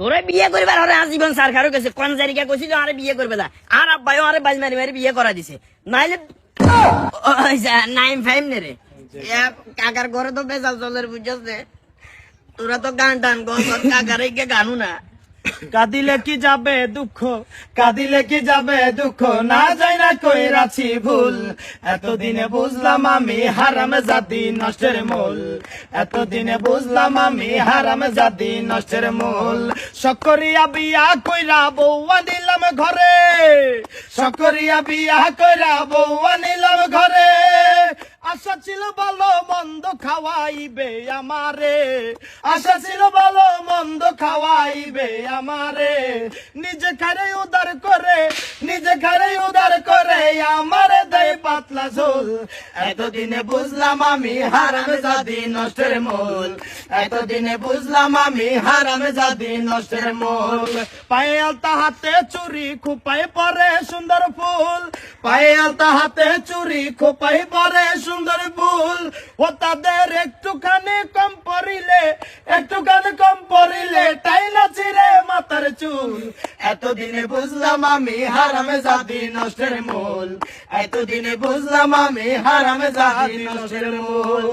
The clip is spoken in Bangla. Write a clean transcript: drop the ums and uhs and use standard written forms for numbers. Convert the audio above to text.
তোরে বিয়ে করবার আরে আজীবন সরকারও গেছে কোন জায়গা কইছিল আরে বিয়ে করবে না আর আব্বাইও আরে বাজ মারি মারি বিয়ে করা দিছে নাইলে নাইম ফাইম নে রে কাকার ঘরে তো বেজাল চলের বুঝছে তোরা তো গান টান গছ কাকারে কে গানু না কাঁদিলে কি যাবে দুঃখ, কাঁদিলে কি যাবে দুঃখ, না যাই না কইরাছি ভুল। এতদিনে বুঝলাম আমি হারাম জাতি নষ্টের মূল, এতদিনে বুঝলাম আমি হারাম জাতি নষ্টের মূল। সকরিয়া বিয়া কইরা বউয়া দিলাম ঘরে, সকরিয়া বিয়া কইরা বউয়া নিলাম ঘরে। আশা ছিল ভালো মন্দ খাওয়াইবে আমারে, আশা ছিল ভালো মন্দ খাওয়াইবে আমারে। নিজে খারে উদার করে, নিজে খারে উদার করে আমারে দেয় পাতলা ঝোল। এতদিনে বুঝলাম আমি হারাম জাতি নষ্টের মূল, এতদিনে বুঝলাম আমি হারাম জাতি নষ্টের মূল। পায়ে আলতা হাতে চুরি খোপাই পরে সুন্দর ফুল, পায়ে আলতা হাতে চুরি খোপাই পরে সুন্দর ফুল। ও তাদের একটুখানি কম পড়িলে, একটুখানি কম পড়িলে টাইনা ছিঁড়ে মাথার চুল। এতদিনে বুঝলাম আমি হারামে জাতি নষ্টের মূল, এতদিনে বুঝলাম আমি হারামে জাতি নষ্টের মূল।